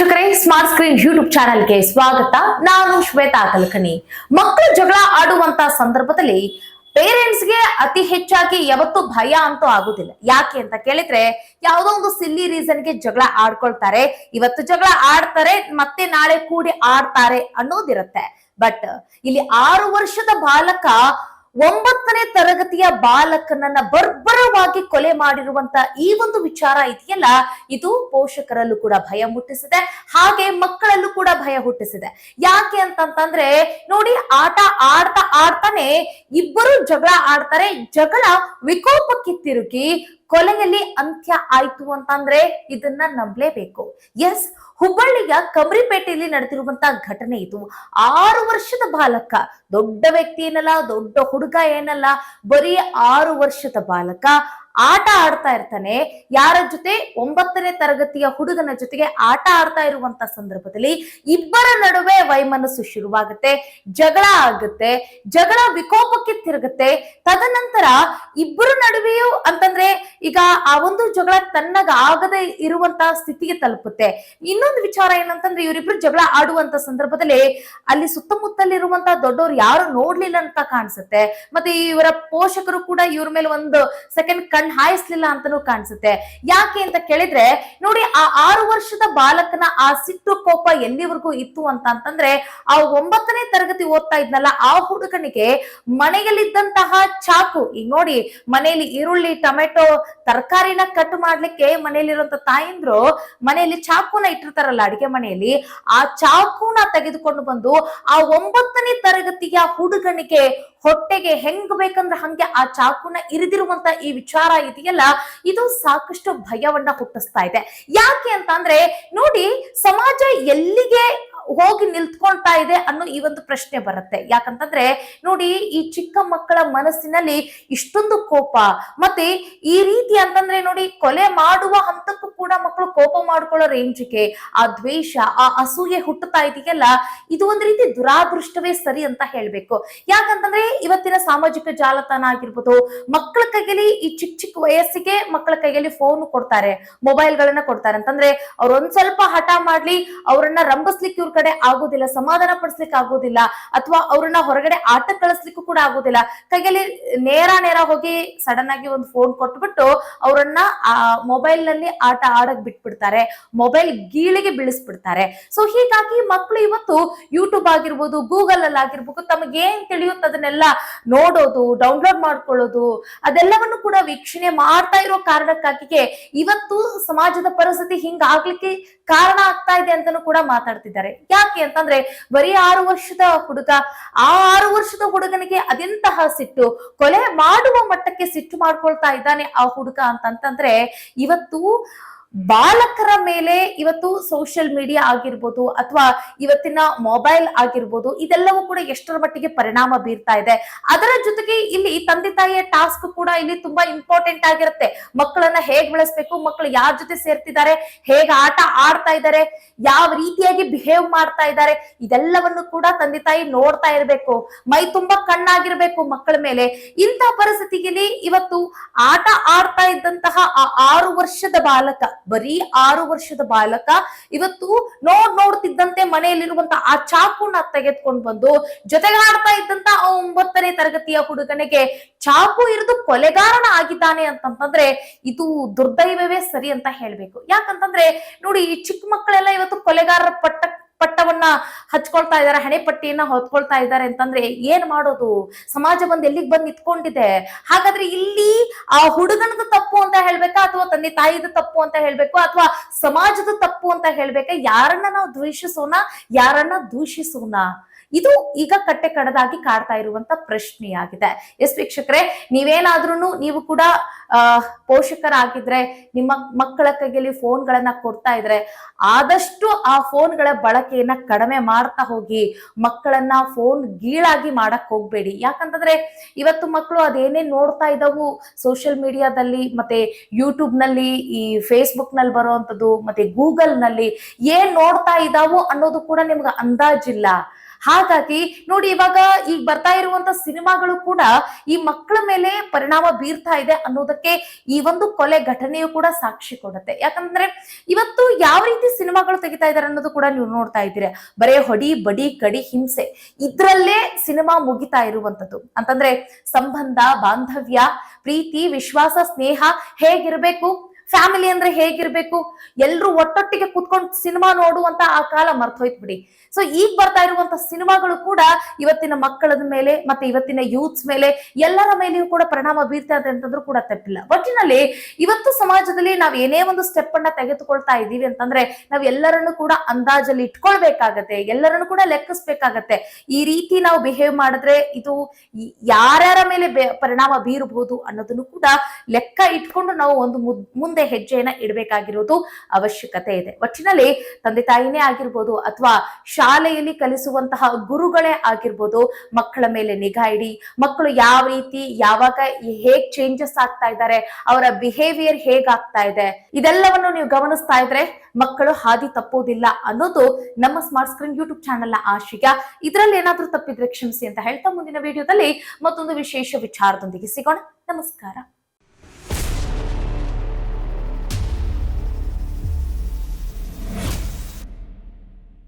ವೀಕ್ಷಕರೇ, smart screen YouTube ಚಾನೆಲ್ಗೆ ಸ್ವಾಗತ. ನಾನು ಶ್ವೇತಾ ಕಲ್ಕನಿ. ಮಕ್ಕಳು ಜಗಳ ಆಡುವಂತ ಸಂದರ್ಭದಲ್ಲಿ ಪೇರೆಂಟ್ಸ್ಗೆ ಅತಿ ಹೆಚ್ಚಾಗಿ ಯಾವತ್ತೂ ಭಯ ಅಂತೂ ಆಗುದಿಲ್ಲ. ಯಾಕೆ ಅಂತ ಕೇಳಿದ್ರೆ, ಯಾವುದೋ ಒಂದು ಸಿಲ್ಲಿ ರೀಸನ್ಗೆ ಜಗಳ ಆಡ್ಕೊಳ್ತಾರೆ. ಇವತ್ತು ಜಗಳ ಆಡ್ತಾರೆ, ಮತ್ತೆ ನಾಳೆ ಕೂಡಿ ಆಡ್ತಾರೆ ಅನ್ನೋದಿರುತ್ತೆ. ಬಟ್ ಇಲ್ಲಿ 6 ವರ್ಷದ ಬಾಲಕ 9ನೇ ತರಗತಿಯ ಬಾಲಕನನ್ನ ಬರ್ಬರವಾಗಿ ಕೊಲೆ ಮಾಡಿರುವಂತ ಈ ಒಂದು ವಿಚಾರ ಇದೆಯಲ್ಲ, ಇದು ಪೋಷಕರಲ್ಲೂ ಕೂಡ ಭಯ ಹುಟ್ಟಿಸಿದೆ, ಹಾಗೆ ಮಕ್ಕಳಲ್ಲೂ ಕೂಡ ಭಯ ಹುಟ್ಟಿಸಿದೆ. ಯಾಕೆ ಅಂತಂತಂದ್ರೆ ನೋಡಿ, ಆಟ ಆಡ್ತಾ ಆಡ್ತಾನೆ ಇಬ್ಬರು ಜಗಳ ಆಡ್ತಾರೆ. ಜಗಳ ವಿಕೋಪಕ್ಕೆ ತಿರುಗಿ ಕೊಲೆಯಲ್ಲಿ ಅಂತ್ಯ ಆಯ್ತು ಅಂತಂದ್ರೆ ಇದನ್ನ ನಂಬಲೇಬೇಕು. ಎಸ್, ಹುಬ್ಬಳ್ಳಿಯ ಕಮರಿಪೇಟೆಯಲ್ಲಿ ನಡೆದಿರುವಂತಹ ಘಟನೆ ಇದು. 6 ವರ್ಷದ ಬಾಲಕ, ದೊಡ್ಡ ವ್ಯಕ್ತಿ ಏನಲ್ಲ, ದೊಡ್ಡ ಹುಡುಗ ಏನಲ್ಲ, ಬರೀ 6 ವರ್ಷದ ಬಾಲಕ ಆಟ ಆಡ್ತಾ ಇರ್ತಾನೆ. ಯಾರ ಜೊತೆ? 9ನೇ ತರಗತಿಯ ಹುಡುಗನ ಜೊತೆಗೆ ಆಟ ಆಡ್ತಾ ಇರುವಂತ ಸಂದರ್ಭದಲ್ಲಿ ಇಬ್ಬರ ನಡುವೆ ವೈಮನಸ್ಸು ಶುರುವಾಗುತ್ತೆ, ಜಗಳ ಆಗುತ್ತೆ, ಜಗಳ ವಿಕೋಪಕ್ಕೆ ತಿರುಗುತ್ತೆ. ತದನಂತರ ಇಬ್ಬರ ನಡುವೆಯೂ ಅಂತಂದ್ರೆ ಈಗ ಆ ಒಂದು ಜಗಳ ತನ್ನಗ ಆಗದೆ ಇರುವಂತಹ ಸ್ಥಿತಿಗೆ ತಲುಪುತ್ತೆ. ಇನ್ನೊಂದು ವಿಚಾರ ಏನಂತಂದ್ರೆ, ಇವರಿಬ್ರು ಜಗಳ ಆಡುವಂತ ಸಂದರ್ಭದಲ್ಲಿ ಅಲ್ಲಿ ಸುತ್ತಮುತ್ತಲಿರುವಂತಹ ದೊಡ್ಡವರು ಯಾರು ನೋಡ್ಲಿಲ್ಲ ಅಂತ ಕಾಣಿಸುತ್ತೆ. ಮತ್ತೆ ಇವರ ಪೋಷಕರು ಕೂಡ ಇವ್ರ ಮೇಲೆ ಒಂದು ಸೆಕೆಂಡ್ ಕಣ್ ಹಾಯಿಸ್ಲಿಲ್ಲ ಅಂತಾನೂ ಕಾಣಿಸುತ್ತೆ. ಯಾಕೆ ಅಂತ ಕೇಳಿದ್ರೆ ನೋಡಿ, ಆ 6 ವರ್ಷದ ಬಾಲಕನ ಆ ಸಿಟ್ಟು ಕೋಪ ಎಲ್ಲಿವರೆಗೂ ಇತ್ತು ಅಂತಂದ್ರೆ, ಆ 9ನೇ ತರಗತಿ ಓದ್ತಾ ಇದ್ನಲ್ಲ ಆ ಹುಡುಗನಿಗೆ ಮನೆಯಲ್ಲಿದ್ದಂತಹ ಚಾಕು, ಈಗ ನೋಡಿ ಮನೆಯಲ್ಲಿ ಈರುಳ್ಳಿ, ಟೊಮೆಟೊ, ತರಕಾರಿನ ಕಟ್ ಮಾಡ್ಲಿಕ್ಕೆ ಮನೆಯಲ್ಲಿರುವಂತ ತಾಯಂದ್ರು ಮನೆಯಲ್ಲಿ ಚಾಕುನ ಇಟ್ಟಿರ್ತಾರಲ್ಲ ಅಡಿಗೆ ಮನೆಯಲ್ಲಿ, ಆ ಚಾಕುನ ತೆಗೆದುಕೊಂಡು ಬಂದು ಆ 9ನೇ ತರಗತಿಯ ಹುಡುಗನಿಗೆ ಹೊಟ್ಟೆಗೆ ಹೆಂಗ್ ಬೇಕಂದ್ರೆ ಹಂಗೆ ಆ ಚಾಕುನ ಇರಿದಿರುವಂತ ಈ ವಿಚಾರ ಇದೆಯಲ್ಲ, ಇದು ಸಾಕಷ್ಟು ಭಯವನ್ನ ಹುಟ್ಟಿಸ್ತಾ ಇದೆ. ಯಾಕೆ ಅಂತ ಅಂದ್ರೆ ನೋಡಿ, ಸಮಾಜ ಎಲ್ಲಿಗೆ ಹೋಗಿ ನಿಲ್ತ್ಕೊಳ್ತಾ ಇದೆ ಅನ್ನೋ ಈ ಒಂದು ಪ್ರಶ್ನೆ ಬರುತ್ತೆ. ಯಾಕಂತಂದ್ರೆ ನೋಡಿ, ಈ ಚಿಕ್ಕ ಮಕ್ಕಳ ಮನಸ್ಸಿನಲ್ಲಿ ಇಷ್ಟೊಂದು ಕೋಪ, ಮತ್ತೆ ಈ ರೀತಿ ಅಂತಂದ್ರೆ ನೋಡಿ, ಕೊಲೆ ಮಾಡುವ ಹಂತಕ್ಕೂ ಕೂಡ ಮಕ್ಕಳು ಕೋಪ ಮಾಡ್ಕೊಳ್ಳೋ ರೇಂಜಿಗೆ ಆ ದ್ವೇಷ, ಆ ಅಸೂಯೆ ಹುಟ್ಟುತ್ತಾ ಇದೆಯಲ್ಲ, ಇದು ಒಂದು ರೀತಿ ದುರಾದೃಷ್ಟವೇ ಸರಿ ಅಂತ ಹೇಳ್ಬೇಕು. ಯಾಕಂತಂದ್ರೆ ಇವತ್ತಿನ ಸಾಮಾಜಿಕ ಜಾಲತಾಣ ಆಗಿರ್ಬೋದು, ಮಕ್ಕಳ ಕೈಯಲ್ಲಿ ಈ ಚಿಕ್ಕ ಚಿಕ್ಕ ವಯಸ್ಸಿಗೆ ಮಕ್ಕಳ ಕೈಯಲ್ಲಿ ಫೋನ್ ಕೊಡ್ತಾರೆ, ಮೊಬೈಲ್ ಗಳನ್ನ ಕೊಡ್ತಾರೆ ಅಂತಂದ್ರೆ, ಅವ್ರ ಒಂದ್ ಸ್ವಲ್ಪ ಹಠ ಮಾಡ್ಲಿ, ಅವ್ರನ್ನ ರಂಭಿಸ್ಲಿಕ್ಕೆ ಇವ್ರ ಕಡೆ ಆಗೋದಿಲ್ಲ, ಸಮಾಧಾನ ಪಡಿಸ್ಲಿಕ್ಕೆ ಆಗೋದಿಲ್ಲ, ಅಥವಾ ಅವ್ರನ್ನ ಹೊರಗಡೆ ಆಟ ಕಳಿಸ್ಲಿಕ್ಕೂ ಕೂಡ ಆಗೋದಿಲ್ಲ. ಕೈಯಲ್ಲಿ ನೇರ ಹೋಗಿ ಸಡನ್ ಆಗಿ ಒಂದು ಫೋನ್ ಕೊಟ್ಬಿಟ್ಟು ಅವ್ರನ್ನ ಆ ಮೊಬೈಲ್ ನಲ್ಲಿ ಆಟ ಆಡಕ್ ಬಿಟ್ಬಿಡ್ತಾರೆ, ಮೊಬೈಲ್ ಗೀಳಿಗೆ ಬೀಳಿಸ್ಬಿಡ್ತಾರೆ. ಸೊ ಹೀಗಾಗಿ ಮಕ್ಕಳು ಇವತ್ತು ಯೂಟ್ಯೂಬ್ ಆಗಿರ್ಬೋದು, ಗೂಗಲ್ ಅಲ್ಲಿ ಆಗಿರ್ಬೋದು, ತಮಗೆ ಏನ್ ತಿಳಿಯುತ್ತೆ ಅದನ್ನೆಲ್ಲ ನೋಡೋದು, ಡೌನ್ಲೋಡ್ ಮಾಡ್ಕೊಳ್ಳೋದು, ಅದೆಲ್ಲವನ್ನು ಕೂಡ ವೀಕ್ಷಣೆ ಮಾಡ್ತಾ ಇರೋ ಕಾರಣಕ್ಕಾಗಿ ಇವತ್ತು ಸಮಾಜದ ಪರಿಸ್ಥಿತಿ ಹಿಂಗಾಗ್ಲಿಕ್ಕೆ ಕಾರಣ ಆಗ್ತಾ ಇದೆ ಅಂತಾನೂ ಕೂಡ ಮಾತಾಡ್ತಿದ್ದಾರೆ. ಯಾಕೆ ಅಂತಂದ್ರೆ, ಬರೀ 6 ವರ್ಷದ ಹುಡುಗ, ಆ 6 ವರ್ಷದ ಹುಡುಗನಿಗೆ ಅದೆಂತಹ ಸಿಟ್ಟು, ಕೊಲೆ ಮಾಡುವ ಮಟ್ಟಕ್ಕೆ ಸಿಟ್ಟು ಮಾಡ್ಕೊಳ್ತಾ ಇದ್ದಾನೆ ಆ ಹುಡುಗ ಅಂತಂತಂದ್ರೆ, ಇವತ್ತು ಬಾಲಕರ ಮೇಲೆ ಇವತ್ತು ಸೋಷಿಯಲ್ ಮೀಡಿಯಾ ಆಗಿರ್ಬೋದು, ಅಥವಾ ಇವತ್ತಿನ ಮೊಬೈಲ್ ಆಗಿರ್ಬೋದು, ಇದೆಲ್ಲವೂ ಕೂಡ ಎಷ್ಟರ ಮಟ್ಟಿಗೆ ಪರಿಣಾಮ ಬೀರ್ತಾ ಇದೆ. ಅದರ ಜೊತೆಗೆ ಇಲ್ಲಿ ತಂದೆ ತಾಯಿಯ ಟಾಸ್ಕ್ ಕೂಡ ಇಲ್ಲಿ ತುಂಬಾ ಇಂಪಾರ್ಟೆಂಟ್ ಆಗಿರುತ್ತೆ. ಮಕ್ಕಳನ್ನ ಹೇಗ್ ಬೆಳೆಸ್ಬೇಕು, ಮಕ್ಕಳು ಯಾರ ಜೊತೆ ಸೇರ್ತಿದ್ದಾರೆ, ಹೇಗೆ ಆಟ ಆಡ್ತಾ ಇದ್ದಾರೆ, ಯಾವ ರೀತಿಯಾಗಿ ಬಿಹೇವ್ ಮಾಡ್ತಾ ಇದ್ದಾರೆ, ಇದೆಲ್ಲವನ್ನು ಕೂಡ ತಂದೆ ತಾಯಿ ನೋಡ್ತಾ ಇರ್ಬೇಕು, ಮೈ ತುಂಬಾ ಕಣ್ಣಾಗಿರ್ಬೇಕು ಮಕ್ಕಳ ಮೇಲೆ. ಇಂಥ ಪರಿಸ್ಥಿತಿಯಲ್ಲಿ ಇವತ್ತು ಆಟ ಆಡ್ತಾ ಇದ್ದಂತಹ ಆ 6 ವರ್ಷದ ಬಾಲಕ, ಬರೀ 6 ವರ್ಷದ ಬಾಲಕ ಇವತ್ತು ನೋಡ್ತಿದ್ದಂತೆ ಮನೆಯಲ್ಲಿರುವಂತ ಆ ಚಾಕುನ ತೆಗೆದುಕೊಂಡು ಬಂದು ಜೊತೆಗಾಡ್ತಾ ಇದ್ದಂತ 9ನೇ ತರಗತಿಯ ಹುಡುಗನಿಗೆ ಚಾಕು ಇರಿದು ಕೊಲೆಗಾರನ ಆಗಿದ್ದಾನೆ ಅಂತಂತಂದ್ರೆ ಇದು ದುರ್ದೈವವೇ ಸರಿ ಅಂತ ಹೇಳ್ಬೇಕು. ಯಾಕಂತಂದ್ರೆ ನೋಡಿ, ಈ ಚಿಕ್ಕ ಮಕ್ಕಳೆಲ್ಲ ಇವತ್ತು ಕೊಲೆಗಾರರ ಪಟ್ಟವನ್ನ ಹಚ್ಕೊಳ್ತಾ ಇದಾರೆ, ಹಣೆ ಪಟ್ಟಿಯನ್ನ ಹೊತ್ಕೊಳ್ತಾ ಇದ್ದಾರೆ ಅಂತಂದ್ರೆ ಏನ್ ಮಾಡೋದು? ಸಮಾಜ ಬಂದ್ ಎಲ್ಲಿಗೆ ಬಂದ್ ನಿಂತ್ಕೊಂಡಿದೆ? ಹಾಗಾದ್ರೆ ಇಲ್ಲಿ ಆ ಹುಡುಗನದ ತಪ್ಪು ಅಂತ ಹೇಳ್ಬೇಕಾ, ಅಥವಾ ತಂದೆ ತಾಯಿದ ತಪ್ಪು ಅಂತ ಹೇಳ್ಬೇಕು, ಅಥವಾ ಸಮಾಜದ ತಪ್ಪು ಅಂತ ಹೇಳ್ಬೇಕಾ? ಯಾರನ್ನ ನಾವು ದ್ವೇಷಿಸೋಣ, ಯಾರನ್ನ ದೂಷಿಸೋಣ? ಇದು ಈಗ ಕಟ್ಟೆ ಕಡದಾಗಿ ಕಾಡ್ತಾ ಇರುವಂತ ಪ್ರಶ್ನೆಯಾಗಿದೆ. ಎಸ್ ವೀಕ್ಷಕರೇ, ನೀವೇನಾದ್ರೂ ನೀವು ಕೂಡ ಪೋಷಕರಾಗಿದ್ರೆ, ನಿಮ್ಮ ಮಕ್ಕಳ ಕೈಯಲ್ಲಿ ಫೋನ್ಗಳನ್ನ ಕೊಡ್ತಾ ಇದ್ರೆ, ಆದಷ್ಟು ಆ ಫೋನ್ಗಳ ಬಳಕೆಯನ್ನ ಕಡಿಮೆ ಮಾಡ್ತಾ ಹೋಗಿ, ಮಕ್ಕಳನ್ನ ಫೋನ್ ಗೀಳಾಗಿ ಮಾಡಕ್ ಹೋಗ್ಬೇಡಿ. ಯಾಕಂತಂದ್ರೆ ಇವತ್ತು ಮಕ್ಕಳು ಅದೇನೇನ್ ನೋಡ್ತಾ ಇದ್ದಾವು ಸೋಷಿಯಲ್ ಮೀಡಿಯಾದಲ್ಲಿ, ಮತ್ತೆ ಯೂಟ್ಯೂಬ್ ನಲ್ಲಿ, ಈ ಫೇಸ್ಬುಕ್ ನಲ್ಲಿ ಬರುವಂತದ್ದು, ಮತ್ತೆ ಗೂಗಲ್ ನಲ್ಲಿ ಏನ್ ನೋಡ್ತಾ ಇದ್ದಾವು ಅನ್ನೋದು ಕೂಡ ನಿಮ್ಗೆ ಅಂದಾಜಿಲ್ಲ. ಹಾಗಾಗಿ ನೋಡಿ, ಇವಾಗ ಈಗ ಬರ್ತಾ ಇರುವಂತ ಸಿನಿಮಾಗಳು ಕೂಡ ಈ ಮಕ್ಕಳ ಮೇಲೆ ಪರಿಣಾಮ ಬೀರ್ತಾ ಇದೆ ಅನ್ನೋದಕ್ಕೆ ಈ ಒಂದು ಕೊಲೆ ಘಟನೆಯು ಕೂಡ ಸಾಕ್ಷಿ ಕೊಡುತ್ತೆ. ಯಾಕಂದ್ರೆ ಇವತ್ತು ಯಾವ ರೀತಿ ಸಿನಿಮಾಗಳು ತೆಗಿತಾ ಇದಾರೆ ಅನ್ನೋದು ಕೂಡ ನೀವು ನೋಡ್ತಾ ಇದ್ದೀರಾ. ಬರೇ ಹೊಡಿ ಬಡಿ ಕಡಿ ಹಿಂಸೆ ಇದ್ರಲ್ಲೇ ಸಿನಿಮಾ ಮುಗಿತಾ ಇರುವಂತದ್ದು. ಅಂತಂದ್ರೆ ಸಂಬಂಧ, ಬಾಂಧವ್ಯ, ಪ್ರೀತಿ, ವಿಶ್ವಾಸ, ಸ್ನೇಹ ಹೇಗಿರ್ಬೇಕು, ಫ್ಯಾಮಿಲಿ ಅಂದ್ರೆ ಹೇಗಿರ್ಬೇಕು, ಎಲ್ರು ಒಟ್ಟೊಟ್ಟಿಗೆ ಕುತ್ಕೊಂಡು ಸಿನಿಮಾ ನೋಡುವಂತ ಆ ಕಾಲ ಮರ್ತೋಯ್ತು ಬಿಡಿ. ಸೊ ಈಗ ಬರ್ತಾ ಇರುವಂತ ಸಿನಿಮಾಗಳು ಕೂಡ ಇವತ್ತಿನ ಮಕ್ಕಳ ಮೇಲೆ ಮತ್ತೆ ಇವತ್ತಿನ ಯೂತ್ಸ್ ಮೇಲೆ ಎಲ್ಲರ ಮೇಲೆಯೂ ಕೂಡ ಪರಿಣಾಮ ಬೀರ್ತಾ ಇದೆ ಅಂತಂದ್ರೂ ಕೂಡ ತಪ್ಪಿಲ್ಲ. ಒಟ್ಟಿನಲ್ಲಿ ಇವತ್ತು ಸಮಾಜದಲ್ಲಿ ನಾವ್ ಏನೇ ಒಂದು ಸ್ಟೆಪ್ ಅನ್ನ ತೆಗೆದುಕೊಳ್ತಾ ಇದೀವಿ ಅಂತಂದ್ರೆ ನಾವ್ ಎಲ್ಲರನ್ನು ಕೂಡ ಅಂದಾಜಲ್ಲಿ ಇಟ್ಕೊಳ್ಬೇಕಾಗತ್ತೆ, ಎಲ್ಲರನ್ನು ಕೂಡ ಲೆಕ್ಕಿಸ್ಬೇಕಾಗತ್ತೆ. ಈ ರೀತಿ ನಾವು ಬಿಹೇವ್ ಮಾಡಿದ್ರೆ ಇದು ಯಾರ್ಯಾರ ಮೇಲೆ ಪರಿಣಾಮ ಬೀರಬಹುದು ಅನ್ನೋದನ್ನು ಕೂಡ ಲೆಕ್ಕ ಇಟ್ಕೊಂಡು ನಾವು ಒಂದು ಮುಂದೆ ಹೆಜ್ಜೆಯನ್ನ ಇಡಬೇಕಾಗಿರೋದು ಅವಶ್ಯಕತೆ ಇದೆ. ಒಟ್ಟಿನಲ್ಲಿ ತಂದೆ ತಾಯಿನೇ ಆಗಿರ್ಬೋದು ಅಥವಾ ಶಾಲೆಯಲ್ಲಿ ಕಲಿಸುವಂತಹ ಗುರುಗಳೇ ಆಗಿರ್ಬೋದು, ಮಕ್ಕಳ ಮೇಲೆ ನಿಗಾ ಇಡಿ. ಮಕ್ಕಳು ಯಾವ ರೀತಿ ಯಾವಾಗ ಹೇಗ್ ಚೇಂಜಸ್ ಆಗ್ತಾ ಇದ್ದಾರೆ, ಅವರ ಬಿಹೇವಿಯರ್ ಹೇಗಾಗ್ತಾ ಇದೆ, ಇದೆಲ್ಲವನ್ನು ನೀವು ಗಮನಿಸ್ತಾ ಇದ್ರೆ ಮಕ್ಕಳು ಹಾದಿ ತಪ್ಪೋದಿಲ್ಲ ಅನ್ನೋದು ನಮ್ಮ ಸ್ಮಾರ್ಟ್ ಸ್ಕ್ರೀನ್ ಯೂಟ್ಯೂಬ್ ಚಾನೆಲ್ ನ ಆಶಯ. ಇದರಲ್ಲಿ ಏನಾದ್ರೂ ತಪ್ಪಿದ್ರೆ ಕ್ಷಮಿಸಿ ಅಂತ ಹೇಳ್ತಾ ಮುಂದಿನ ವಿಡಿಯೋದಲ್ಲಿ ಮತ್ತೊಂದು ವಿಶೇಷ ವಿಚಾರದೊಂದಿಗೆ ಸಿಗೋಣ. ನಮಸ್ಕಾರ.